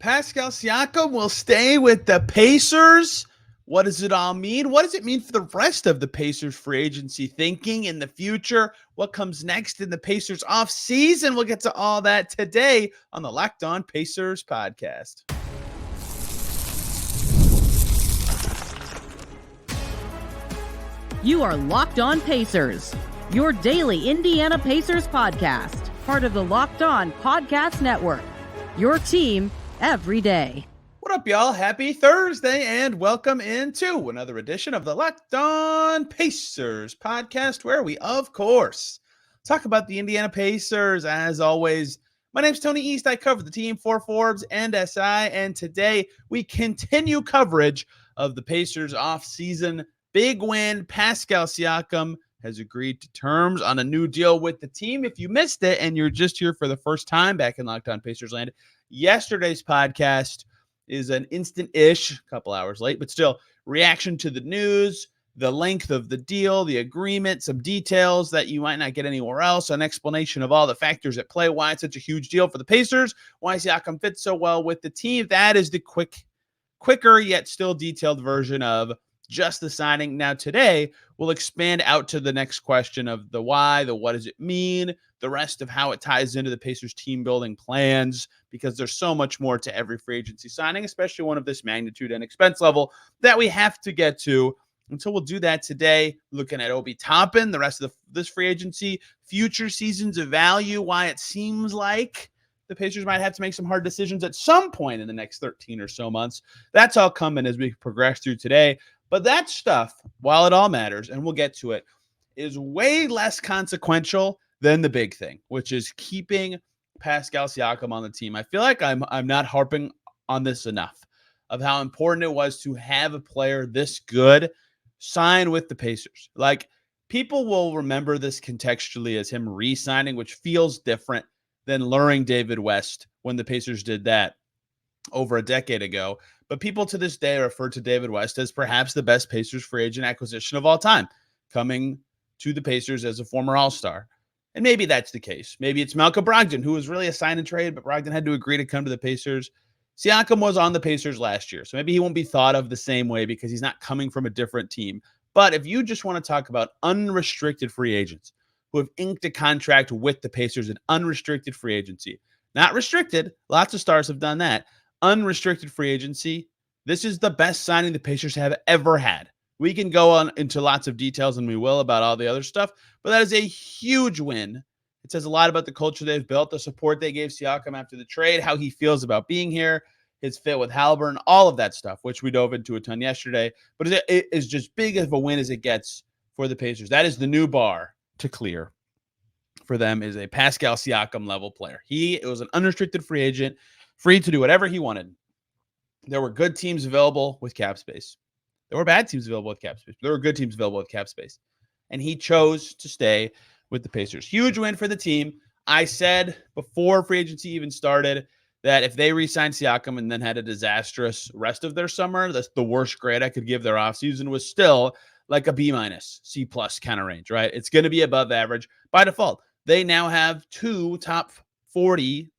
Pascal Siakam will stay with the Pacers. What does it all mean? What does it mean for the rest of the Pacers free agency thinking in the future? What comes next in the Pacers offseason? We'll get to all that today on the Locked On Pacers podcast. You are Locked On Pacers, your daily Indiana Pacers podcast, part of the Locked On Podcast Network, your team every day. What up, y'all? Happy Thursday and welcome into another edition of the Locked On Pacers podcast, where we, of course, talk about the Indiana Pacers. As always, my name's Tony East. I cover the team for Forbes and SI, and today we continue coverage of the Pacers offseason. Big win. Pascal Siakam has agreed to terms on a new deal with the team. If you missed it and you're just here for the first time back in Locked On Pacers land, yesterday's podcast is an instant-ish, a couple hours late, but still, reaction to the news, the length of the deal, the agreement, some details that you might not get anywhere else, an explanation of all the factors at play, why it's such a huge deal for the Pacers, why Siakam fits so well with the team. That is the quicker yet still detailed version of just the signing. Now today, we'll expand out to the next question of the why, the what does it mean, the rest of how it ties into the Pacers team building plans, because there's so much more to every free agency signing, especially one of this magnitude and expense level that we have to get to. And so we'll do that today, looking at Obi Toppin, the rest of this free agency, future seasons of value, why it seems like the Pacers might have to make some hard decisions at some point in the next 13 or so months. That's all coming as we progress through today. But that stuff, while it all matters, and we'll get to it, is way less consequential than the big thing, which is keeping Pascal Siakam on the team. I feel like I'm not harping on this enough of how important it was to have a player this good sign with the Pacers. Like, people will remember this contextually as him re-signing, which feels different than luring David West when the Pacers did that over a decade ago. But people to this day refer to David West as perhaps the best Pacers free agent acquisition of all time, coming to the Pacers as a former All-Star. And maybe that's the case. Maybe it's Malcolm Brogdon, who was really a sign and trade, but Brogdon had to agree to come to the Pacers. Siakam was on the Pacers last year, so maybe he won't be thought of the same way because he's not coming from a different team. But if you just want to talk about unrestricted free agents who have inked a contract with the Pacers in unrestricted free agency, not restricted, lots of stars have done that, unrestricted free agency, this is the best signing the Pacers have ever had. We can go on into lots of details, and we will, about all the other stuff, but that is a huge win. It says a lot about the culture they've built, the support they gave Siakam after the trade, how he feels about being here, his fit with Haliburton, all of that stuff, which we dove into a ton yesterday. But it is just big of a win as it gets for the Pacers. That is the new bar to clear for them, is a Pascal Siakam level player. It was an unrestricted free agent, free to do whatever he wanted. There were good teams available with cap space. There were bad teams available with cap space. There were good teams available with cap space. And he chose to stay with the Pacers. Huge win for the team. I said before free agency even started that if they re-signed Siakam and then had a disastrous rest of their summer, that's the worst grade I could give their offseason, was still like a B-, C+ kind of range, right? It's going to be above average by default. They now have two top 40,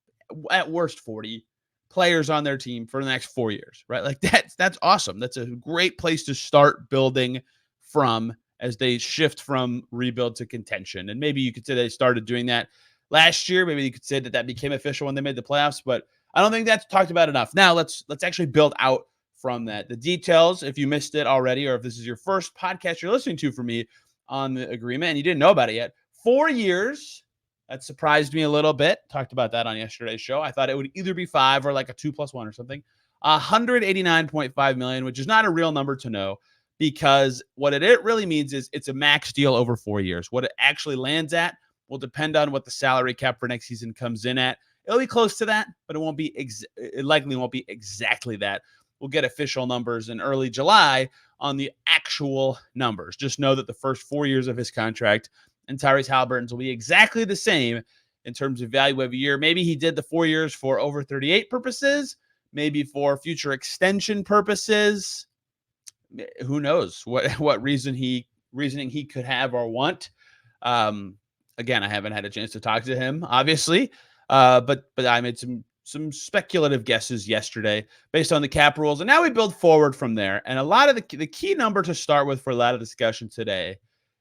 at worst 40, players on their team for the next 4 years, right? Like that's awesome. That's a great place to start building from as they shift from rebuild to contention. And maybe you could say they started doing that last year. Maybe you could say that became official when they made the playoffs, but I don't think that's talked about enough. Now let's actually build out from that. The details, if you missed it already, or if this is your first podcast you're listening to for me on the agreement and you didn't know about it yet, 4 years. That surprised me a little bit. Talked about that on yesterday's show. I thought it would either be 5 or like a 2+1 or something. $189.5 million, which is not a real number to know, because what it really means is it's a max deal over 4 years. What it actually lands at will depend on what the salary cap for next season comes in at. It'll be close to that, but it won't be. It likely won't be exactly that. We'll get official numbers in early July on the actual numbers. Just know that the first 4 years of his contract and Tyrese Haliburton's will be exactly the same in terms of value every year. Maybe he did the 4 years for over 38 purposes, maybe for future extension purposes. Who knows what reasoning he could have or want. Again, I haven't had a chance to talk to him, obviously, but I made some some speculative guesses yesterday based on the cap rules, and now we build forward from there. And a lot of the key number to start with for a lot of discussion today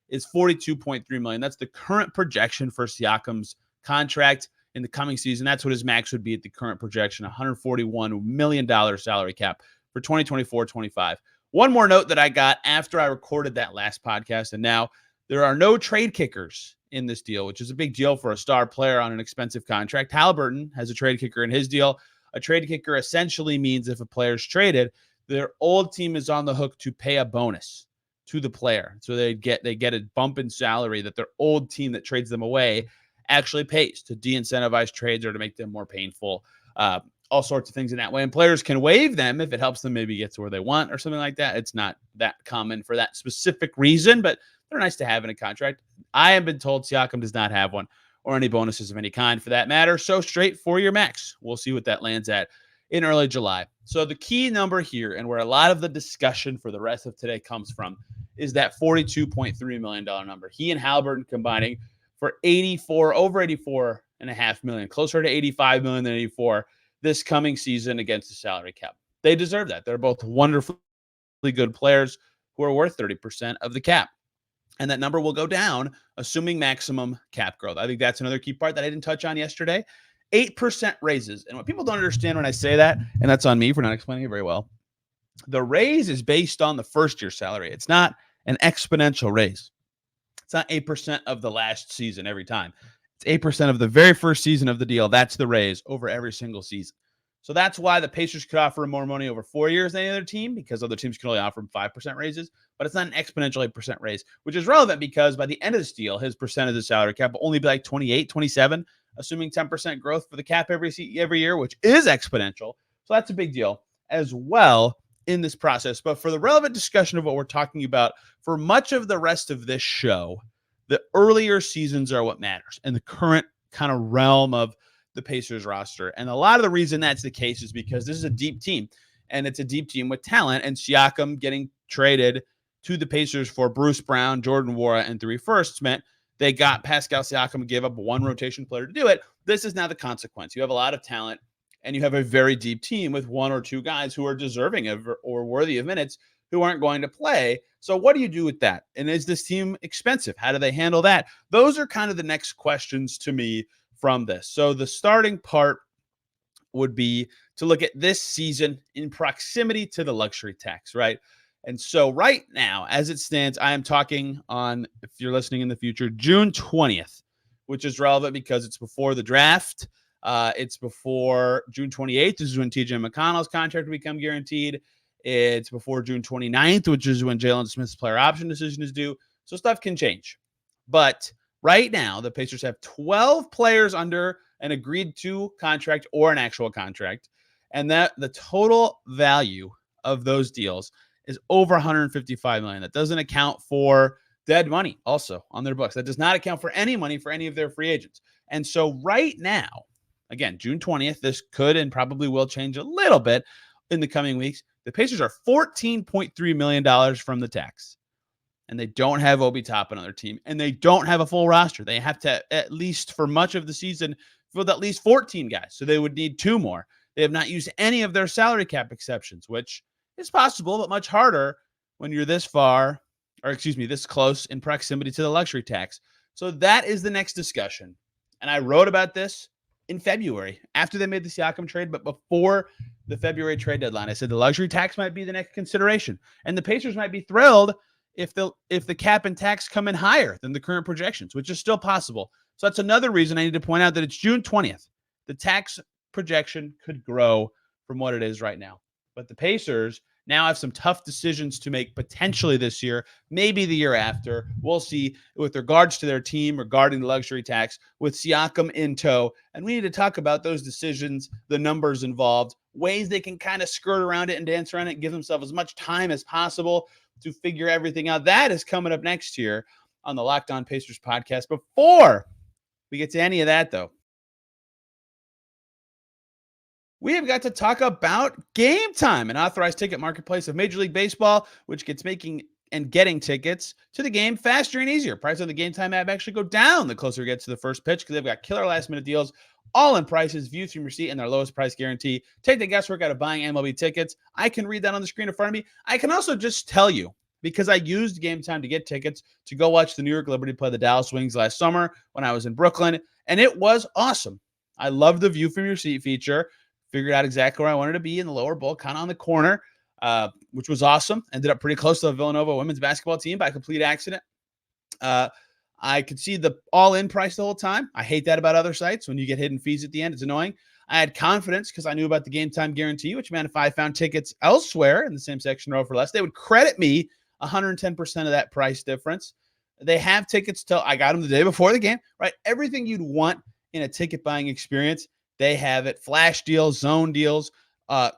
is $42.3 million. That's the current projection for Siakam's contract in the coming season. That's what his max would be at the current projection, $141 million salary cap for 2024-25. One more note that I got after I recorded that last podcast, and now there are no trade kickers in this deal, which is a big deal for a star player on an expensive contract. Haliburton has a trade kicker in his deal. A trade kicker essentially means if a player's traded, their old team is on the hook to pay a bonus to the player. So they get a bump in salary that their old team that trades them away actually pays to de-incentivize trades or to make them more painful. All sorts of things in that way. And players can waive them if it helps them maybe get to where they want or something like that. It's not that common for that specific reason, but they're nice to have in a contract. I have been told Siakam does not have one or any bonuses of any kind for that matter. So straight for your max. We'll see what that lands at in early July. So the key number here, and where a lot of the discussion for the rest of today comes from, is that $42.3 million number. He and Haliburton combining for over 84.5 million, closer to 85 million than 84 this coming season against the salary cap. They deserve that. They're both wonderfully good players who are worth 30% of the cap. And that number will go down, assuming maximum cap growth. I think that's another key part that I didn't touch on yesterday. 8% raises. And what people don't understand when I say that, and that's on me for not explaining it very well, the raise is based on the first year salary. It's not an exponential raise. It's not 8% of the last season every time. It's 8% of the very first season of the deal. That's the raise over every single season. So that's why the Pacers could offer him more money over 4 years than any other team, because other teams can only offer him 5% raises. But it's not an exponential 8% raise, which is relevant because by the end of this deal, his percentage of salary cap will only be like 28, 27, assuming 10% growth for the cap every year, which is exponential. So that's a big deal as well in this process. But for the relevant discussion of what we're talking about for much of the rest of this show, the earlier seasons are what matters and the current kind of realm of the Pacers roster. And a lot of the reason that's the case is because this is a deep team, and it's a deep team with talent, and Siakam getting traded to the Pacers for Bruce Brown, Jordan Nwora, and 3 firsts meant they got Pascal Siakam and gave up one rotation player to do it. This is now the consequence. You have a lot of talent, and you have a very deep team with 1 or 2 guys who are deserving of or worthy of minutes who aren't going to play. So what do you do with that? And is this team expensive? How do they handle that? Those are kind of the next questions to me from this. So the starting part would be to look at this season in proximity to the luxury tax, right? And so right now, as it stands, I am talking on, if you're listening in the future, June 20th, which is relevant because it's before the draft. It's before June 28th. This is when TJ McConnell's contract will become guaranteed. It's before June 29th, which is when Jalen Smith's player option decision is due. So stuff can change. But right now, the Pacers have 12 players under an agreed to contract or an actual contract. And that the total value of those deals is over $155 million. That doesn't account for dead money also on their books. That does not account for any money for any of their free agents. And so right now, again, June 20th, this could and probably will change a little bit in the coming weeks. The Pacers are $14.3 million from the tax. And they don't have Obi Toppin on their team. And they don't have a full roster. They have to, at least for much of the season, field at least 14 guys. So they would need 2 more. They have not used any of their salary cap exceptions, which is possible, but much harder when you're this close in proximity to the luxury tax. So that is the next discussion. And I wrote about this in February after they made the Siakam trade, but before the February trade deadline. I said the luxury tax might be the next consideration. And the Pacers might be thrilled if the cap and tax come in higher than the current projections, which is still possible. So that's another reason I need to point out that it's June 20th. The tax projection could grow from what it is right now. But the Pacers now have some tough decisions to make potentially this year, maybe the year after. We'll see with regards to their team regarding the luxury tax with Siakam in tow. And we need to talk about those decisions, the numbers involved, ways they can kind of skirt around it and dance around it and give themselves as much time as possible to figure everything out. That is coming up next year on the Locked On Pacers podcast. Before we get to any of that, though, we have got to talk about Gametime, an authorized ticket marketplace of Major League Baseball, which gets making and getting tickets to the game faster and easier. Prices on the Gametime app actually go down the closer it gets to the first pitch because they've got killer last-minute deals all-in prices, views from your seat, and their lowest price guarantee. Take the guesswork out of buying MLB tickets. I can read that on the screen in front of me. I can also just tell you, because I used Gametime to get tickets to go watch the New York Liberty play the Dallas Wings last summer when I was in Brooklyn, and it was awesome. I love the view from your seat feature. Figured out exactly where I wanted to be in the lower bowl, kind of on the corner, which was awesome. Ended up pretty close to the Villanova women's basketball team by complete accident. I could see the all-in price the whole time. I hate that about other sites. When you get hidden fees at the end, it's annoying. I had confidence because I knew about the Gametime guarantee, which meant if I found tickets elsewhere in the same section row for less, they would credit me 110% of that price difference. They have tickets till I got them the day before the game, right? Everything you'd want in a ticket buying experience, they have it. Flash deals, zone deals.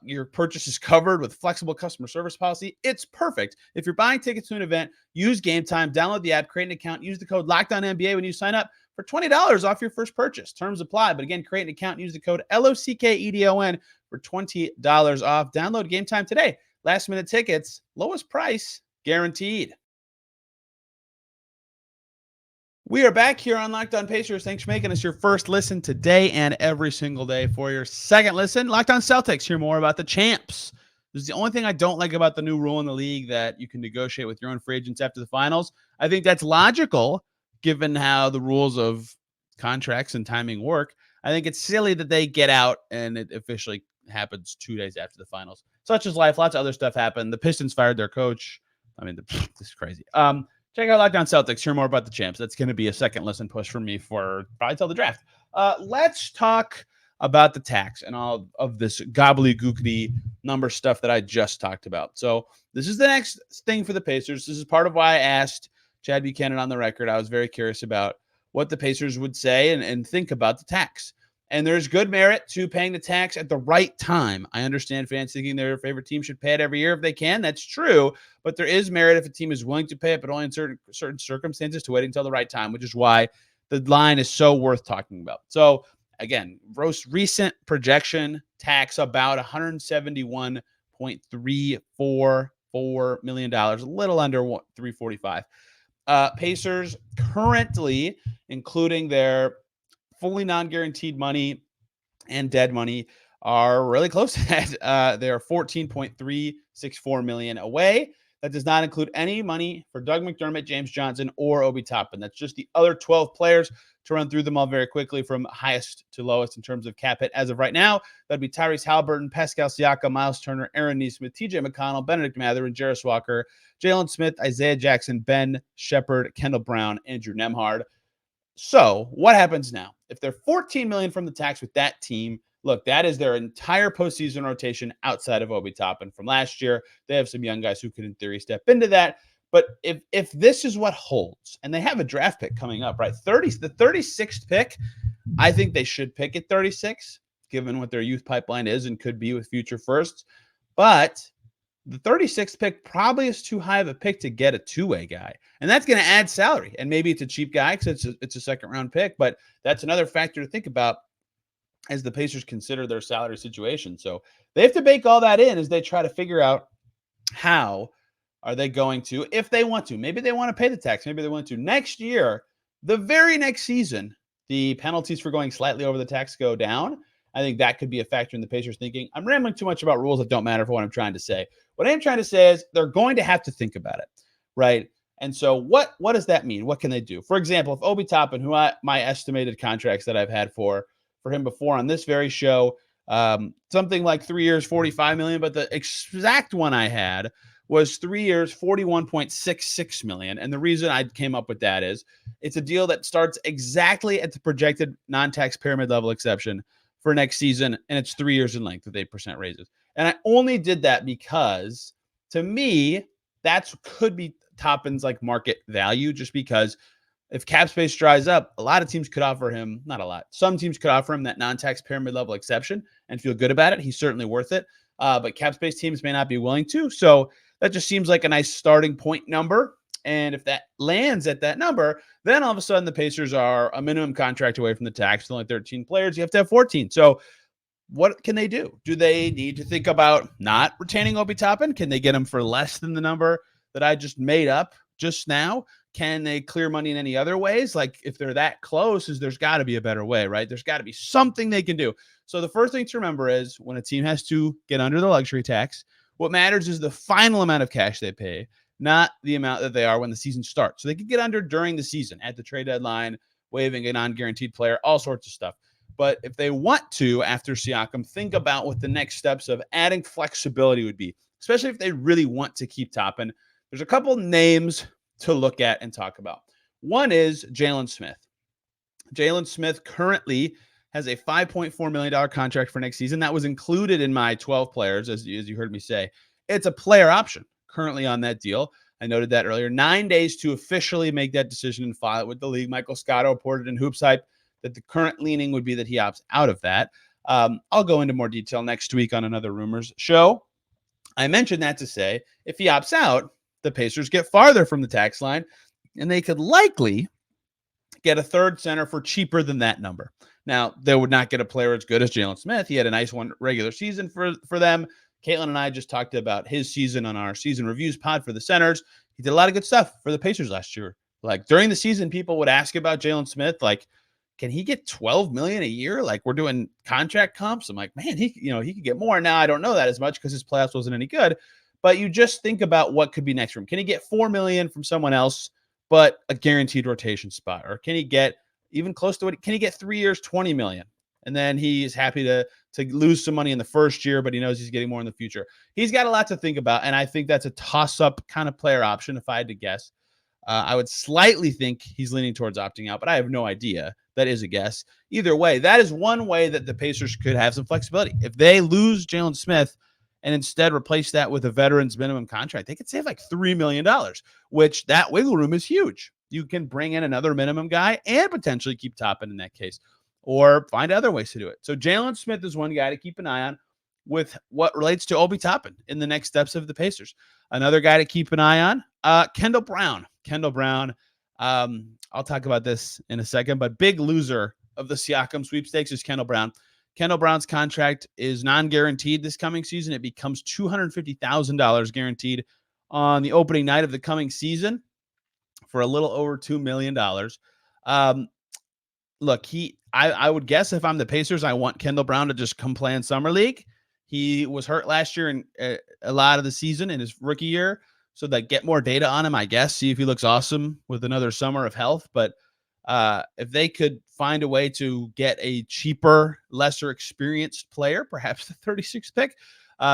Your purchase is covered with flexible customer service policy. It's perfect. If you're buying tickets to an event, use Gametime, download the app, create an account, use the code LOCKEDONNBA when you sign up for $20 off your first purchase. Terms apply. But again, create an account, use the code LOCKEDON for $20 off. Download Gametime today. Last minute tickets, lowest price guaranteed. We are back here on Locked On Pacers. Thanks for making us your first listen today and every single day. For your second listen, Locked On Celtics. Hear more about the champs. This is the only thing I don't like about the new rule in the league, that you can negotiate with your own free agents after the finals. I think that's logical given how the rules of contracts and timing work. I think it's silly that they get out and it officially happens 2 days after the finals. Such as life. Lots of other stuff happened. The Pistons fired their coach. I mean, this is crazy. Check out Locked On Celtics. Hear more about the champs. That's going to be a second listen push for me for probably till the draft. Let's talk about the tax and all of this gobbledygookedy number stuff that I just talked about. So this is the next thing for the Pacers. This is part of why I asked Chad Buchanan on the record. I was very curious about what the Pacers would say and think about the tax. And there's good merit to paying the tax at the right time. I understand fans thinking their favorite team should pay it every year if they can. That's true. But there is merit if a team is willing to pay it, but only in certain circumstances, to wait until the right time, which is why the line is so worth talking about. So again, most recent projection tax about $171.344 million, a little under $345. Pacers currently, including their fully non-guaranteed money and dead money, are really close to that. They are $14.364 million away. That does not include any money for Doug McDermott, James Johnson, or Obi Toppin. That's just the other 12 players. To run through them all very quickly from highest to lowest in terms of cap hit as of right now, that'd be Tyrese Haliburton, Pascal Siakam, Myles Turner, Aaron Nesmith, TJ McConnell, Bennedict Mathurin, Jarris Walker, Jalen Smith, Isaiah Jackson, Ben Shepherd, Kendall Brown, Andrew Nembhard. So what happens now? If they're $14 million from the tax with that team, look, that is their entire postseason rotation outside of Obi Toppin from last year. They have some young guys who could, in theory, step into that. But if this is what holds, and they have a draft pick coming up, right? The 36th pick, I think they should pick at 36, given what their youth pipeline is and could be with future firsts. But the 36th pick probably is too high of a pick to get a two-way guy. And that's going to add salary. And maybe it's a cheap guy because it's a second-round pick. But that's another factor to think about as the Pacers consider their salary situation. So they have to bake all that in as they try to figure out how are they going to, if they want to. Maybe they want to pay the tax. Maybe they want to. Next year, the very next season, the penalties for going slightly over the tax go down. I think that could be a factor in the Pacers thinking. I'm rambling too much about rules that don't matter for what I'm trying to say. What I'm trying to say is they're going to have to think about it, right? And so what does that mean? What can they do? For example, if Obi Toppin, who my estimated contracts that I've had for him before on this very show, something like 3 years, $45 million, but the exact one I had was 3 years, $41.66 million. And the reason I came up with that is it's a deal that starts exactly at the projected non-tax pyramid level exception for next season, and it's 3 years in length with 8% raises. And I only did that because, to me, that could be Toppin's like market value, just because if cap space dries up, a lot of teams could offer him, not a lot, some teams could offer him that non-tax pyramid level exception and feel good about it. He's certainly worth it. But cap space teams may not be willing to. So that just seems like a nice starting point number. And if that lands at that number, then all of a sudden the Pacers are a minimum contract away from the tax. There's only 13 players. You have to have 14. So what can they do? Do they need to think about not retaining Obi Toppin? Can they get him for less than the number that I just made up just now? Can they clear money in any other ways? Like if they're that close, there's got to be a better way, right? There's got to be something they can do. So the first thing to remember is when a team has to get under the luxury tax, what matters is the final amount of cash they pay, not the amount that they are when the season starts. So they could get under during the season at the trade deadline, waiving a non-guaranteed player, all sorts of stuff. But if they want to, after Siakam, think about what the next steps of adding flexibility would be, especially if they really want to keep Toppin. There's a couple names to look at and talk about. One is Jalen Smith. Jalen Smith currently has a $5.4 million contract for next season. That was included in my 12 players, as you heard me say. It's a player option currently on that deal. I noted that earlier. 9 days to officially make that decision and file it with the league. Michael Scotto reported in Hoops Hype that the current leaning would be that he opts out of that. I'll go into more detail next week on another rumors show. I mentioned that to say if he opts out, the Pacers get farther from the tax line, and they could likely get a third center for cheaper than that number. Now, they would not get a player as good as Jalen Smith. He had a nice one regular season for them. Caitlin and I just talked about his season on our season reviews pod for the centers. He did a lot of good stuff for the Pacers last year. Like during the season, people would ask about Jalen Smith, like, can he get $12 million a year? Like we're doing contract comps. I'm like, man, he could get more. Now I don't know that as much because his playoffs wasn't any good. But you just think about what could be next for him. Can he get $4 million from someone else, but a guaranteed rotation spot? Or can he get even close to it? Can he get 3 years, $20 million? And then he's happy to lose some money in the first year, but he knows he's getting more in the future. He's got a lot to think about, and I think that's a toss-up kind of player option if I had to guess. I would slightly think he's leaning towards opting out, but I have no idea. That is a guess. Either way, that is one way that the Pacers could have some flexibility. If they lose Jalen Smith and instead replace that with a veteran's minimum contract, they could save like $3 million, which that wiggle room is huge. You can bring in another minimum guy and potentially keep Toppin in that case, or find other ways to do it. So Jalen Smith is one guy to keep an eye on with what relates to Obi Toppin in the next steps of the Pacers. Another guy to keep an eye on, Kendall Brown. I'll talk about this in a second, but big loser of the Siakam sweepstakes is Kendall Brown. Kendall Brown's contract is non-guaranteed this coming season. It becomes $250,000 guaranteed on the opening night of the coming season for a little over $2 million. Look, I would guess if I'm the Pacers, I want Kendall Brown to just come play in Summer League. He was hurt last year and a lot of the season in his rookie year. So that get more data on him, I guess, see if he looks awesome with another summer of health. But if they could find a way to get a cheaper, lesser experienced player, perhaps the 36th pick,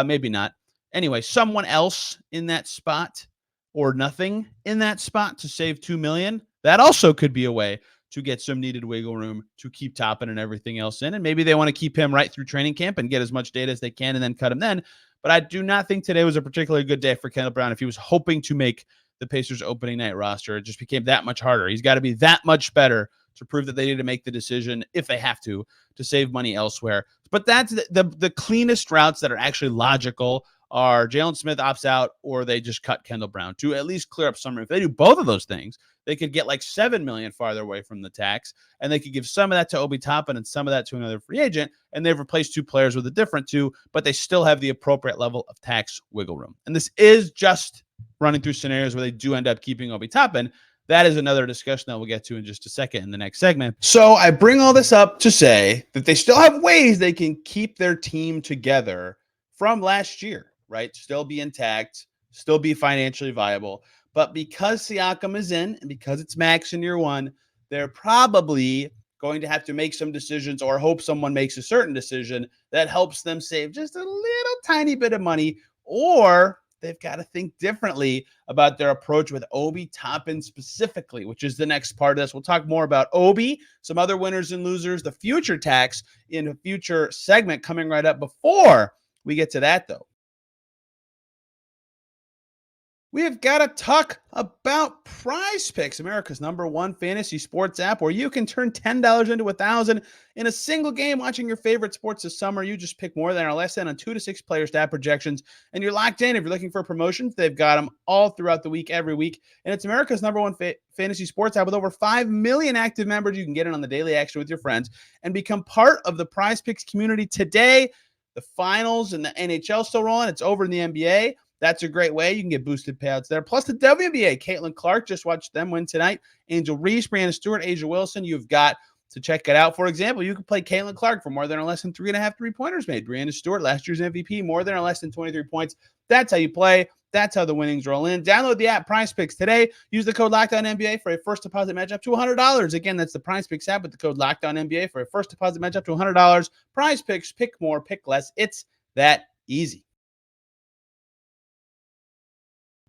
maybe not. Anyway, someone else in that spot or nothing in that spot to save $2 million, that also could be a way to get some needed wiggle room to keep Toppin and everything else in. And maybe they want to keep him right through training camp and get as much data as they can and then cut him then. But I do not think today was a particularly good day for Kendall Brown. If he was hoping to make the Pacers opening night roster, it just became that much harder. He's got to be that much better to prove that they need to make the decision, if they have to save money elsewhere. But that's the cleanest routes that are actually logical are Jalen Smith opts out or they just cut Kendall Brown to at least clear up some. If they do both of those things, they could get like $7 million farther away from the tax, and they could give some of that to Obi Toppin and some of that to another free agent, and they've replaced two players with a different two, but they still have the appropriate level of tax wiggle room. And this is just running through scenarios where they do end up keeping Obi Toppin. That is another discussion that we'll get to in just a second in the next segment. So I bring all this up to say that they still have ways they can keep their team together from last year, right? Still be intact, still be financially viable. But because Siakam is in and because it's max in year one, they're probably going to have to make some decisions or hope someone makes a certain decision that helps them save just a little tiny bit of money, or they've got to think differently about their approach with Obi Toppin specifically, which is the next part of this. We'll talk more about Obi, some other winners and losers, the future tax in a future segment coming right up. Before we get to that, though, we have got to talk about PrizePicks, America's #1 fantasy sports app, where you can turn $10 into $1,000 in a single game watching your favorite sports this summer. You just pick more than or less than on 2 to 6 player stat projections, and you're locked in. If you're looking for promotions, they've got them all throughout the week, every week. And it's America's #1 fantasy sports app with over 5 million active members. You can get in on the daily action with your friends and become part of the PrizePicks community today. The finals and the NHL still rolling. It's over in the NBA. That's a great way. You can get boosted payouts there. Plus the WNBA, Caitlin Clark, just watched them win tonight. Angel Reese, Brianna Stewart, Asia Wilson. You've got to check it out. For example, you can play Caitlin Clark for more than or less than 3.5 3-pointers made. Brianna Stewart, last year's MVP, more than or less than 23 points. That's how you play. That's how the winnings roll in. Download the app PrizePicks today. Use the code LOCKEDONNBA for a first deposit match up to $100. Again, that's the PrizePicks app with the code LOCKEDONNBA for a first deposit match up to $100. PrizePicks, pick more, pick less. It's that easy.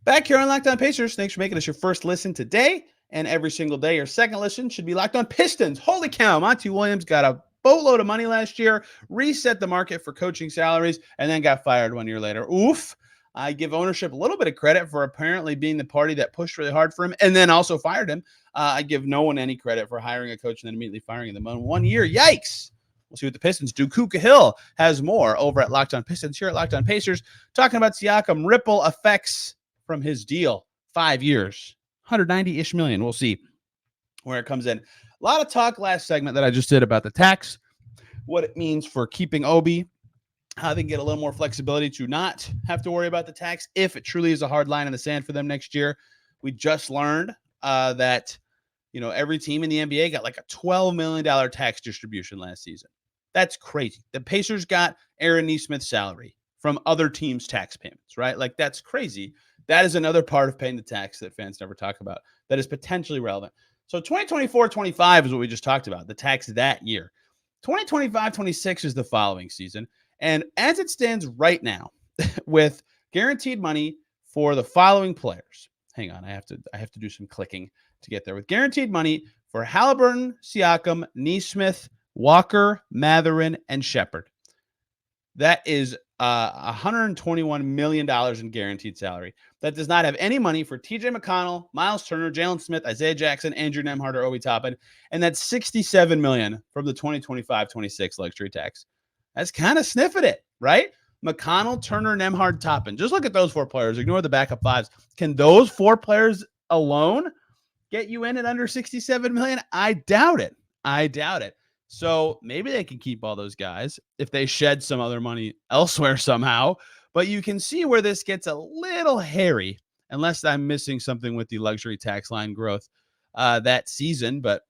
Back here on Locked On Pacers, thanks for making us your first listen today and every single day. Your second listen should be Locked On Pistons. Holy cow, Monty Williams got a boatload of money last year, reset the market for coaching salaries, and then got fired 1 year later. Oof. I give ownership a little bit of credit for apparently being the party that pushed really hard for him and then also fired him. I give no one any credit for hiring a coach and then immediately firing them in 1 year. Yikes. We'll see what the Pistons do. Kuka Hill has more over at Locked On Pistons. Here at Locked On Pacers, talking about Siakam, ripple effects from his deal. 5 years, 190-ish million. We'll see where it comes in. A lot of talk last segment that I just did about the tax, what it means for keeping Obi, how they can get a little more flexibility to not have to worry about the tax if it truly is a hard line in the sand for them next year. We just learned that, every team in the NBA got like a $12 million tax distribution last season. That's crazy. The Pacers got Aaron Nesmith's salary from other teams' tax payments, right? Like, that's crazy. That is another part of paying the tax that fans never talk about that is potentially relevant. So 2024-25 is what we just talked about, the tax that year. 2025-26 is the following season. And as it stands right now, with guaranteed money for the following players, hang on, I have to do some clicking to get there. With guaranteed money for Haliburton, Siakam, Nesmith, Walker, Mathurin, and Shepherd. That is $121 million in guaranteed salary. That does not have any money for TJ McConnell, Myles Turner, Jalen Smith, Isaiah Jackson, Andrew Nembhard, or Obi Toppin. And that's $67 million from the 2025-26 luxury tax. That's kind of sniffing it, right? McConnell, Turner, Nembhard, Toppin. Just look at those four players. Ignore the backup fives. Can those four players alone get you in at under $67 million? I doubt it. So maybe they can keep all those guys if they shed some other money elsewhere somehow. But you can see where this gets a little hairy, unless I'm missing something with the luxury tax line growth that season. But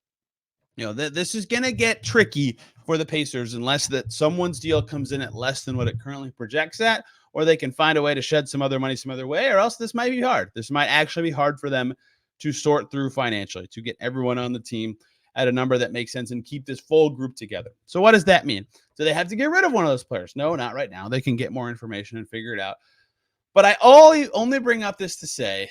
this is going to get tricky for the Pacers unless that someone's deal comes in at less than what it currently projects at, or they can find a way to shed some other money some other way, or else this might be hard. This might actually be hard for them to sort through financially, to get everyone on the team at a number that makes sense and keep this full group together. So what does that mean? Do they have to get rid of one of those players? No, not right now. They can get more information and figure it out. But I only bring up this to say,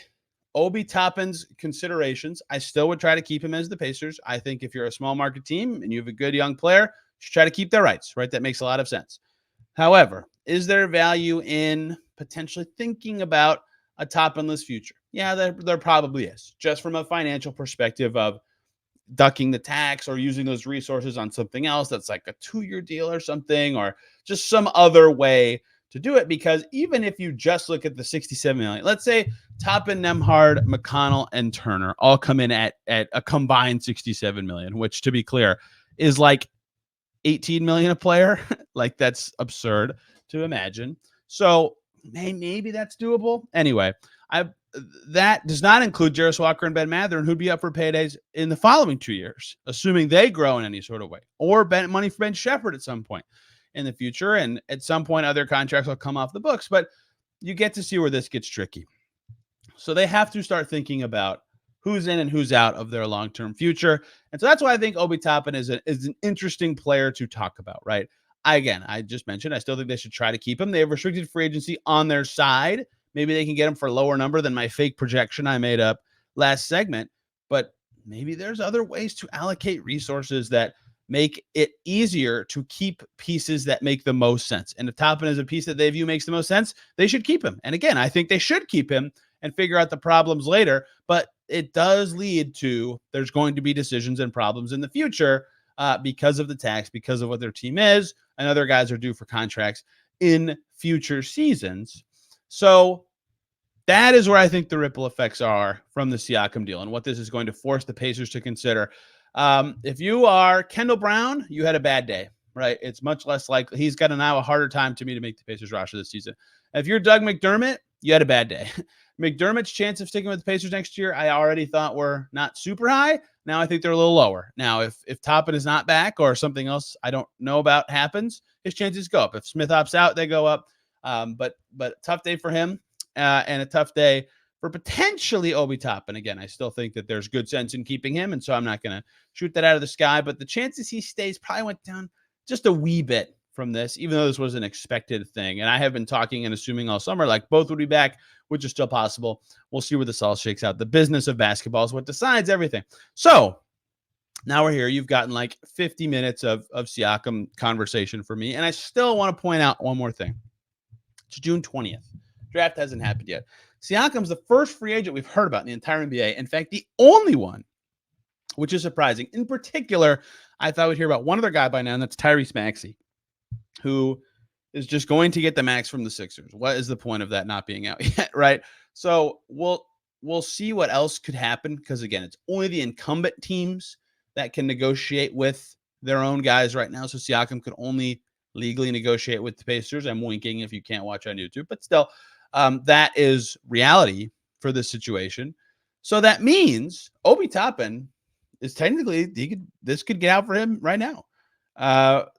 Obi Toppin's considerations, I still would try to keep him as the Pacers. I think if you're a small market team and you have a good young player, you should try to keep their rights, right? That makes a lot of sense. However, is there value in potentially thinking about a Toppinless future? Yeah, there probably is, just from a financial perspective of ducking the tax or using those resources on something else that's like a 2-year deal or something, or just some other way to do it. Because even if you just look at the $67 million, let's say Toppin, Nembhard, McConnell, and Turner all come in at a combined $67 million, which, to be clear, is like $18 million a player. Like, that's absurd to imagine. So maybe that's doable. Anyway, that does not include Jarris Walker and Ben Mathurin, who'd be up for paydays in the following 2 years, assuming they grow in any sort of way, or money for Ben Shepherd at some point in the future. And at some point, other contracts will come off the books, but you get to see where this gets tricky. So they have to start thinking about who's in and who's out of their long-term future. And so that's why I think Obi Toppin is an interesting player to talk about, right? I just mentioned, I still think they should try to keep him. They have restricted free agency on their side. Maybe they can get him for a lower number than my fake projection I made up last segment. But maybe there's other ways to allocate resources that make it easier to keep pieces that make the most sense. And if Toppin is a piece that they view makes the most sense, they should keep him. And again, I think they should keep him and figure out the problems later. But it does lead to there's going to be decisions and problems in the future because of the tax, because of what their team is, and other guys are due for contracts in future seasons. So that is where I think the ripple effects are from the Siakam deal and what this is going to force the Pacers to consider. If you are Kendall Brown, you had a bad day, right? It's much less likely. He's got now a harder time to me to make the Pacers roster this season. If you're Doug McDermott, you had a bad day. McDermott's chance of sticking with the Pacers next year, I already thought were not super high. Now I think they're a little lower. Now, if Toppin is not back or something else I don't know about happens, his chances go up. If Smith opts out, they go up. But tough day for him and a tough day for potentially Obi Toppin. Again, I still think that there's good sense in keeping him, and so I'm not going to shoot that out of the sky. But the chances he stays probably went down just a wee bit from this, even though this was an expected thing. And I have been talking and assuming all summer like both would be back, which is still possible. We'll see where this all shakes out. The business of basketball is what decides everything. So now we're here. You've gotten like 50 minutes of Siakam conversation for me. And I still want to point out one more thing. It's June 20th. Draft hasn't happened yet. Siakam's the first free agent we've heard about in the entire NBA. In fact, the only one, which is surprising. In particular, I thought we'd hear about one other guy by now, and that's Tyrese Maxey, who is just going to get the max from the Sixers. What is the point of that not being out yet, right? So we'll see what else could happen because, again, it's only the incumbent teams that can negotiate with their own guys right now. So Siakam could only legally negotiate with the Pacers. I'm winking if you can't watch on YouTube, but still, that is reality for this situation. So that means Obi Toppin is technically this could get out for him right now.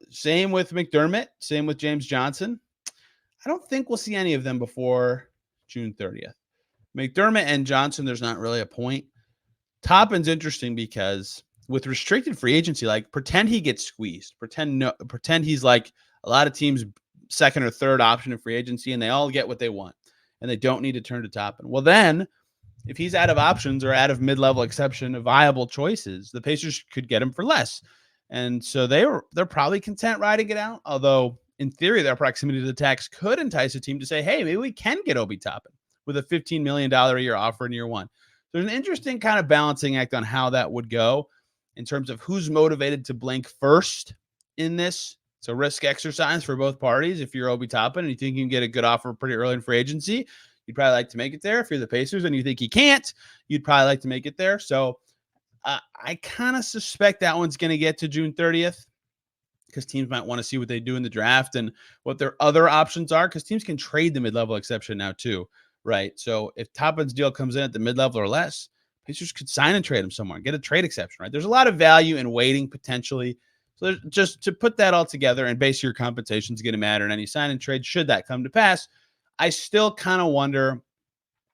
Same with McDermott, same with James Johnson. I don't think we'll see any of them before June 30th. McDermott and Johnson, there's not really a point. Toppin's interesting because with restricted free agency, like pretend he gets squeezed, pretend he's like a lot of teams' second or third option in free agency, and they all get what they want, and they don't need to turn to Toppin. Well, then if he's out of options or out of mid-level exception of viable choices, the Pacers could get him for less. And so they're probably content riding it out. Although in theory, their proximity to the tax could entice a team to say, hey, maybe we can get Obi Toppin with a $15 million a year offer in year one. There's an interesting kind of balancing act on how that would go in terms of who's motivated to blink first in this. It's a risk exercise for both parties. If you're Obi Toppin and you think you can get a good offer pretty early in free agency, you'd probably like to make it there. If you're the Pacers and you think you can't, you'd probably like to make it there. So I kind of suspect that one's going to get to June 30th because teams might want to see what they do in the draft and what their other options are because teams can trade the mid-level exception now too, right? So if Toppin's deal comes in at the mid-level or less, Pacers could sign and trade him somewhere and get a trade exception, right? There's a lot of value in waiting potentially. So just to put that all together and base your compensation is going to matter in any sign and trade should that come to pass. I still kind of wonder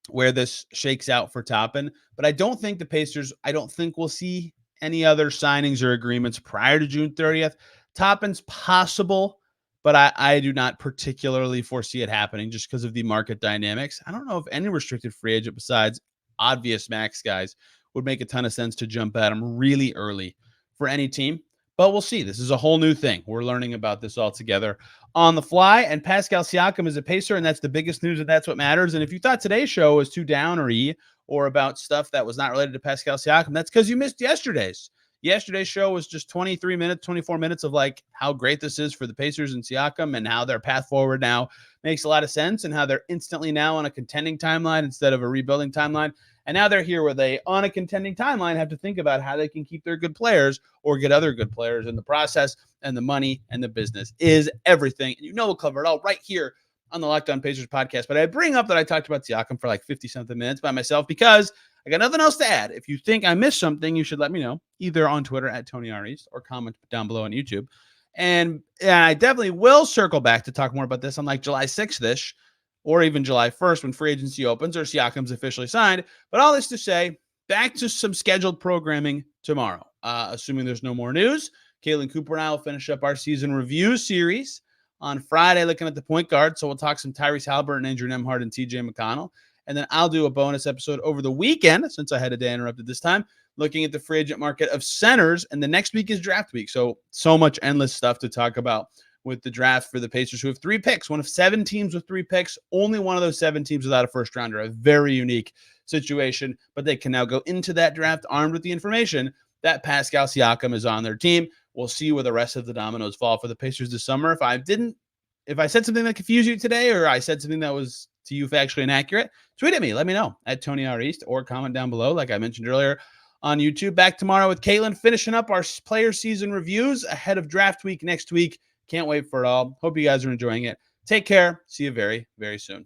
where this shakes out for Toppin, but I don't think the Pacers, I don't think we'll see any other signings or agreements prior to June 30th. Toppin's possible, but I do not particularly foresee it happening just because of the market dynamics. I don't know if any restricted free agent besides obvious max guys would make a ton of sense to jump at them really early for any team, but we'll see. This is a whole new thing. We're learning about this all together on the fly, and Pascal Siakam is a Pacer, and that's the biggest news, and that's what matters. And if you thought today's show was too downery or about stuff that was not related to Pascal Siakam, that's because you missed yesterday's. Yesterday's show was just 24 minutes of like how great this is for the Pacers and Siakam and how their path forward now makes a lot of sense and how they're instantly now on a contending timeline instead of a rebuilding timeline. And now they're here where they, on a contending timeline, have to think about how they can keep their good players or get other good players in the process. And the money and the business is everything. And you know we'll cover it all right here on the Locked On Pacers podcast. But I bring up that I talked about Siakam for like 50-something minutes by myself because I got nothing else to add. If you think I missed something, you should let me know, either on Twitter at Tony R. East or comment down below on YouTube. And I definitely will circle back to talk more about this on like July 6th-ish or even July 1st when free agency opens or Siakam's officially signed. But all this to say, back to some scheduled programming tomorrow. Assuming there's no more news, Caitlin Cooper and I will finish up our season review series on Friday, looking at the point guard. So we'll talk some Tyrese Haliburton, Andrew Nembhard, and TJ McConnell. And then I'll do a bonus episode over the weekend, since I had a day interrupted this time, looking at the free agent market of centers. And the next week is draft week. So much endless stuff to talk about with the draft for the Pacers, who have 3 picks, one of 7 teams with 3 picks, only one of those 7 teams without a first rounder, a very unique situation, but they can now go into that draft armed with the information that Pascal Siakam is on their team. We'll see where the rest of the dominoes fall for the Pacers this summer. If I said something that confused you today, or I said something that was to you factually inaccurate, tweet at me, let me know at Tony R. East, or comment down below, like I mentioned earlier on YouTube. Back tomorrow with Caitlin, finishing up our player season reviews ahead of draft week next week. Can't wait for it all. Hope you guys are enjoying it. Take care. See you very, very soon.